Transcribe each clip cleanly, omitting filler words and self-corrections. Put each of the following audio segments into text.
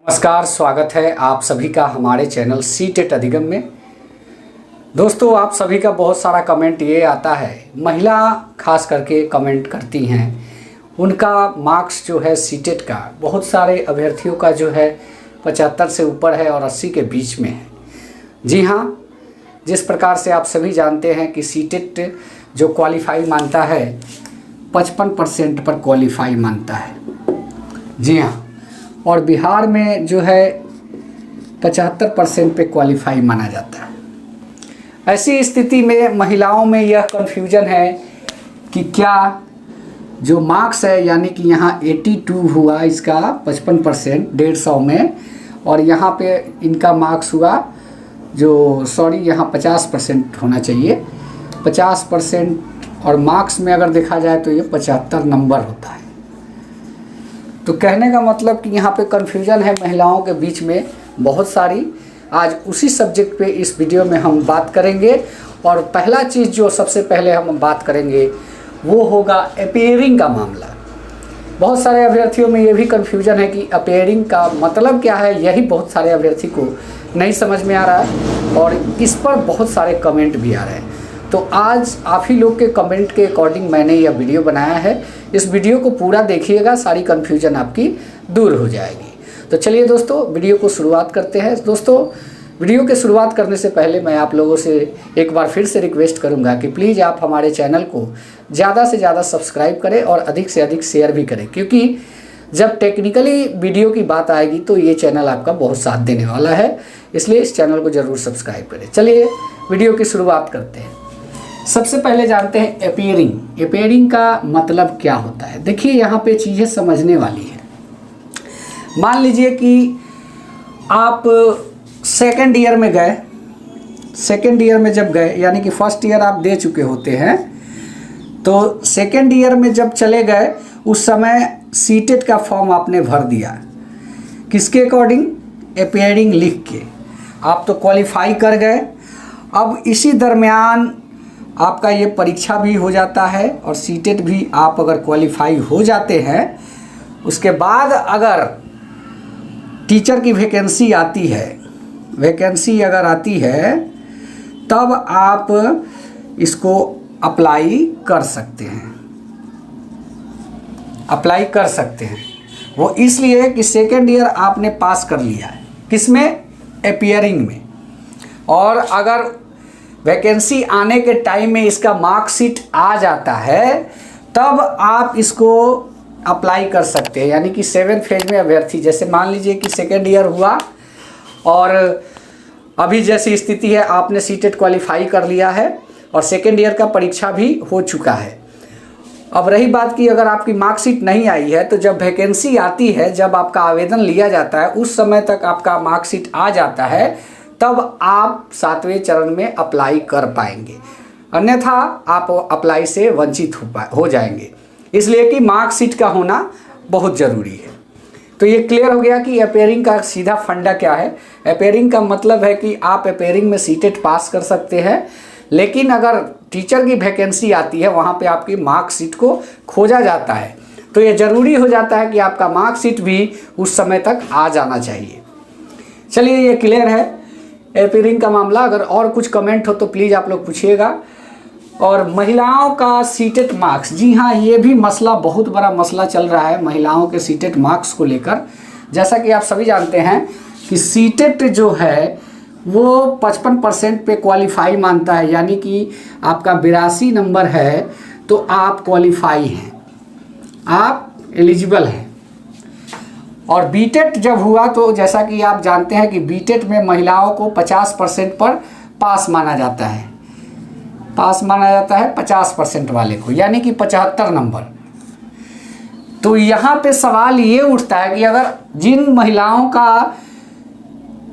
नमस्कार, स्वागत है आप सभी का हमारे चैनल सीटेट अधिगम में। दोस्तों, आप सभी का बहुत सारा कमेंट ये आता है, महिला खास करके कमेंट करती हैं, उनका मार्क्स जो है सीटेट का बहुत सारे अभ्यर्थियों का जो है 75 से ऊपर है और 80 के बीच में है। जी हाँ, जिस प्रकार से आप सभी जानते हैं कि सीटेट जो क्वालिफाई मानता है 55% पर क्वालिफाई मानता है। जी हाँ, और बिहार में जो है 75% पे क्वालिफाई माना जाता है। ऐसी स्थिति में महिलाओं में यह कन्फ्यूजन है कि क्या जो मार्क्स है, यानी कि यहाँ 82 हुआ इसका 55% 150 में, और यहाँ पे इनका मार्क्स हुआ यहाँ 50% होना चाहिए। 50% और मार्क्स में अगर देखा जाए तो ये 75 नंबर होता है। तो कहने का मतलब कि यहाँ पे कन्फ्यूजन है महिलाओं के बीच में बहुत सारी। आज उसी सब्जेक्ट पे इस वीडियो में हम बात करेंगे। और पहला चीज़ जो सबसे पहले हम बात करेंगे वो होगा अपीयरिंग का मामला। बहुत सारे अभ्यर्थियों में ये भी कन्फ्यूजन है कि अपीयरिंग का मतलब क्या है, यही बहुत सारे अभ्यर्थी को नहीं समझ में आ रहा है और इस पर बहुत सारे कमेंट भी आ रहे हैं। तो आज आप ही लोग के कमेंट के अकॉर्डिंग मैंने यह वीडियो बनाया है। इस वीडियो को पूरा देखिएगा, सारी कन्फ्यूजन आपकी दूर हो जाएगी। तो चलिए दोस्तों, वीडियो को शुरुआत करते हैं। दोस्तों, वीडियो के शुरुआत करने से पहले मैं आप लोगों से एक बार फिर से रिक्वेस्ट करूंगा कि प्लीज़ आप हमारे चैनल को ज़्यादा से ज़्यादा सब्सक्राइब करें और अधिक से अधिक शेयर भी करें, क्योंकि जब टेक्निकली वीडियो की बात आएगी तो ये चैनल आपका बहुत साथ देने वाला है। इसलिए इस चैनल को ज़रूर सब्सक्राइब करें। चलिए वीडियो की शुरुआत करते हैं। सबसे पहले जानते हैं अपीयरिंग। अपीयरिंग का मतलब क्या होता है। देखिए, यहाँ पे चीज़ें समझने वाली है। मान लीजिए कि आप सेकेंड ईयर में गए, सेकेंड ईयर में जब गए, यानी कि फर्स्ट ईयर आप दे चुके होते हैं, तो सेकेंड ईयर में जब चले गए उस समय सीटेट का फॉर्म आपने भर दिया। किसके अकॉर्डिंग? अपीयरिंग लिख के। आप तो क्वालिफाई कर गए। अब इसी दरमियान आपका ये परीक्षा भी हो जाता है और सीटेट भी आप अगर क्वालिफाई हो जाते हैं, उसके बाद अगर टीचर की वैकेंसी आती है, वैकेंसी अगर आती है, तब आप इसको अप्लाई कर सकते हैं। अप्लाई कर सकते हैं वो इसलिए कि सेकेंड ईयर आपने पास कर लिया है। किसमें? अपीयरिंग में। और अगर वैकेंसी आने के टाइम में इसका मार्कशीट आ जाता है, तब आप इसको अप्लाई कर सकते हैं। यानी कि 7th फेज में अभ्यर्थी, जैसे मान लीजिए कि सेकेंड ईयर हुआ और अभी जैसी स्थिति है, आपने सीटेट क्वालिफाई कर लिया है और सेकेंड ईयर का परीक्षा भी हो चुका है। अब रही बात कि अगर आपकी मार्कशीट नहीं आई है, तो जब वैकेंसी आती है, जब आपका आवेदन लिया जाता है, उस समय तक आपका मार्कशीट आ जाता है, तब आप 7वें चरण में अप्लाई कर पाएंगे। अन्यथा आप अप्लाई से वंचित हो जाएंगे। इसलिए कि मार्कशीट का होना बहुत ज़रूरी है। तो ये क्लियर हो गया कि अपीयरिंग का सीधा फंडा क्या है। अपीयरिंग का मतलब है कि आप अपीयरिंग में सीटेट पास कर सकते हैं, लेकिन अगर टीचर की वैकेंसी आती है, वहाँ पे आपकी मार्कशीट को खोजा जाता है, तो ये ज़रूरी हो जाता है कि आपका मार्कशीट भी उस समय तक आ जाना चाहिए। चलिए, ये क्लियर है अपीयरिंग का मामला। अगर और कुछ कमेंट हो तो प्लीज़ आप लोग पूछिएगा। और महिलाओं का सीटेट मार्क्स, जी हाँ, ये भी मसला, बहुत बड़ा मसला चल रहा है महिलाओं के सीटेट मार्क्स को लेकर। जैसा कि आप सभी जानते हैं कि सीटेट जो है वो 55% पे क्वालिफाई मानता है, यानी कि आपका 82 नंबर है तो आप क्वालिफाई हैं, आप एलिजिबल हैं। और बीटेट जब हुआ तो जैसा कि आप जानते हैं कि बीटेट में महिलाओं को 50% पर पास माना जाता है। पास माना जाता है 50% वाले को, यानी कि 75 नंबर। तो यहाँ पे सवाल ये उठता है कि अगर जिन महिलाओं का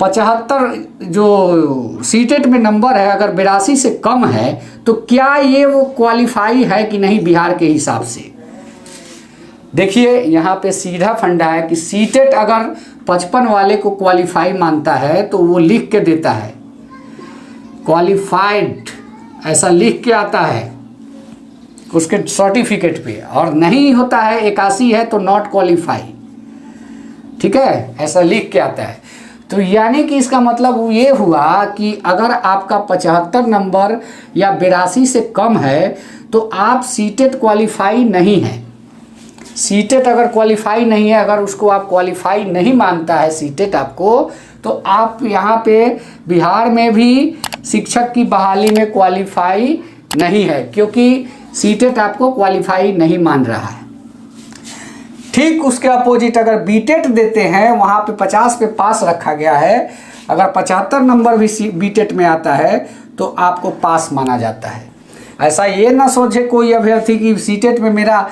75 जो सीटेट में नंबर है, अगर 82 से कम है, तो क्या ये वो क्वालिफाई है कि नहीं बिहार के हिसाब से? देखिए, यहाँ पे सीधा फंडा है कि सीटेट अगर 55 वाले को क्वालिफाई मानता है तो वो लिख के देता है क्वालिफाइड, ऐसा लिख के आता है उसके सर्टिफिकेट पे। और नहीं होता है 81 है तो नॉट क्वालिफाई। ठीक है, ऐसा लिख के आता है। तो यानी कि इसका मतलब ये हुआ कि अगर आपका 75 नंबर या 82 से कम है तो आप सीटेट क्वालिफाई नहीं है। सीटेट अगर क्वालिफाई नहीं है, अगर उसको आप क्वालिफाई नहीं मानता है सीटेट आपको, तो आप यहाँ पे बिहार में भी शिक्षक की बहाली में क्वालिफाई नहीं है, क्योंकि सीटेट आपको क्वालिफाई नहीं मान रहा है। ठीक उसके अपोजिट अगर बीटेट देते हैं, वहाँ पे 50 पे पास रखा गया है, अगर 75 नंबर भी बीटेट में आता है तो आपको पास माना जाता है। ऐसा ये ना सोचे कोई अभ्यर्थी कि सीटेट में मेरा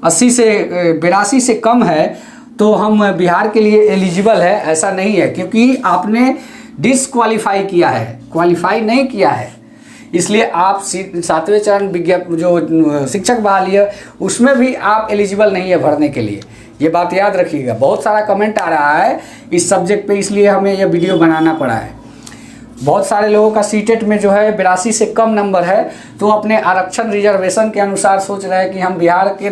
82 से कम है तो हम बिहार के लिए एलिजिबल है, ऐसा नहीं है, क्योंकि आपने डिसक्वालीफाई किया है, क्वालिफाई नहीं किया है। इसलिए आप 7वें चरण विज्ञापन जो शिक्षक बहाली है उसमें भी आप एलिजिबल नहीं है भरने के लिए। ये बात याद रखिएगा। बहुत सारा कमेंट आ रहा है इस सब्जेक्ट पे, इसलिए हमें यह वीडियो बनाना पड़ा है। बहुत सारे लोगों का सीटेट में जो है 82 से कम नंबर है, तो अपने आरक्षण रिजर्वेशन के अनुसार सोच रहे हैं कि हम बिहार के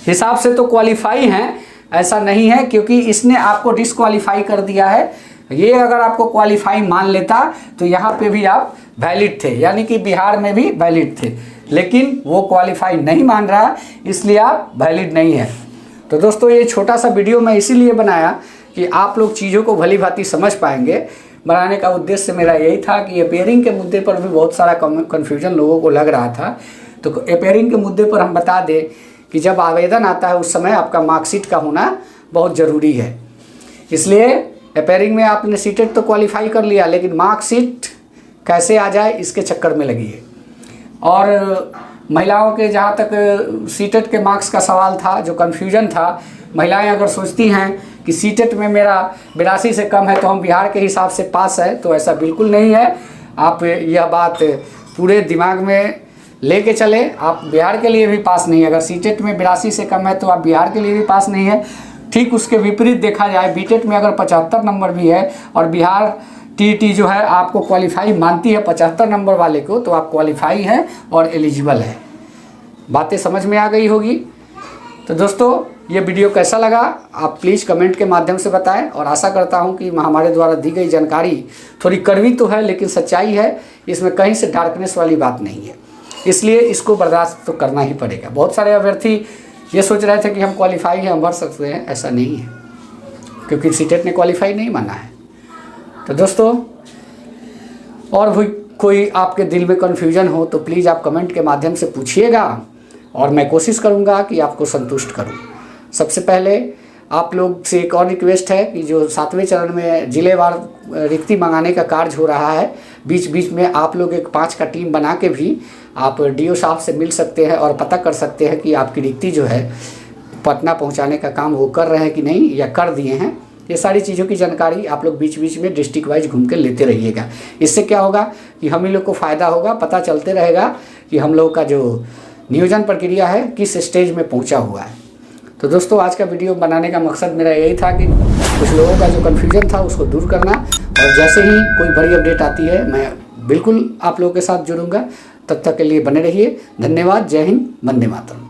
हिसाब से तो क्वालिफाई हैं। ऐसा नहीं है, क्योंकि इसने आपको डिसक्वालीफाई कर दिया है। ये अगर आपको क्वालिफाई मान लेता तो यहाँ पे भी आप वैलिड थे, यानी कि बिहार में भी वैलिड थे, लेकिन वो क्वालिफाई नहीं मान रहा, इसलिए आप वैलिड नहीं है। तो दोस्तों, ये छोटा सा वीडियो मैं इसीलिए बनाया कि आप लोग चीज़ों को भली भांति समझ पाएंगे। बनाने का उद्देश्य मेरा यही था कि अपेयरिंग के मुद्दे पर भी बहुत सारा कन्फ्यूजन लोगों को लग रहा था। तो अपेयरिंग के मुद्दे पर हम बता दें कि जब आवेदन आता है उस समय आपका मार्कशीट का होना बहुत ज़रूरी है। इसलिए अपेयरिंग में आपने सीटेट तो क्वालिफाई कर लिया, लेकिन मार्कशीट कैसे आ जाए इसके चक्कर में लगी है। और महिलाओं के जहाँ तक सीटेट के मार्क्स का सवाल था, जो कन्फ्यूजन था, महिलाएं अगर सोचती हैं कि सीटेट में मेरा 82 से कम है तो हम बिहार के हिसाब से पास है, तो ऐसा बिल्कुल नहीं है। आप यह बात पूरे दिमाग में लेके चले, आप बिहार के लिए भी पास नहीं है। अगर सीटेट में 82 से कम है तो आप बिहार के लिए भी पास नहीं है। ठीक उसके विपरीत देखा जाए, बीटेट में अगर 75 नंबर भी है और बिहार टीईटी जो है आपको क्वालिफाई मानती है 75 नंबर वाले को, तो आप क्वालिफाई हैं और एलिजिबल है। बातें समझ में आ गई होगी। तो दोस्तों, ये वीडियो कैसा लगा आप प्लीज़ कमेंट के माध्यम से बताएं, और आशा करता हूं कि हमारे द्वारा दी गई जानकारी थोड़ी कड़वी तो है लेकिन सच्चाई है, इसमें कहीं से डार्कनेस वाली बात नहीं है। इसलिए इसको बर्दाश्त तो करना ही पड़ेगा। बहुत सारे अभ्यर्थी ये सोच रहे थे कि हम क्वालिफाई हैं, हम भर सकते हैं, ऐसा नहीं है, क्योंकि सीटेट ने क्वालिफाई नहीं माना है। तो दोस्तों, और भी कोई आपके दिल में कन्फ्यूजन हो तो प्लीज़ आप कमेंट के माध्यम से पूछिएगा, और मैं कोशिश करूंगा कि आपको संतुष्ट करूं। सबसे पहले आप लोग से एक और रिक्वेस्ट है कि जो 7वें चरण में जिलेवार रिक्ति मंगाने का कार्य हो रहा है, बीच बीच में आप लोग एक 5 का टीम बना के भी आप डीओ साहब से मिल सकते हैं और पता कर सकते हैं कि आपकी रिक्ति जो है पटना पहुंचाने का काम वो कर रहे हैं कि नहीं, या कर दिए हैं। ये सारी चीज़ों की जानकारी आप लोग बीच बीच में डिस्ट्रिक्ट वाइज घूम के लेते रहिएगा। इससे क्या होगा कि हम ही लोग को फ़ायदा होगा, पता चलते रहेगा कि हम लोग का जो नियोजन प्रक्रिया है किस स्टेज में पहुंचा हुआ है। तो दोस्तों, आज का वीडियो बनाने का मकसद मेरा यही था कि कुछ लोगों का जो कन्फ्यूजन था उसको दूर करना, और जैसे ही कोई बड़ी अपडेट आती है मैं बिल्कुल आप लोगों के साथ जुड़ूंगा। तब तक के लिए बने रहिए। धन्यवाद। जय हिंद। वंदे मातरम।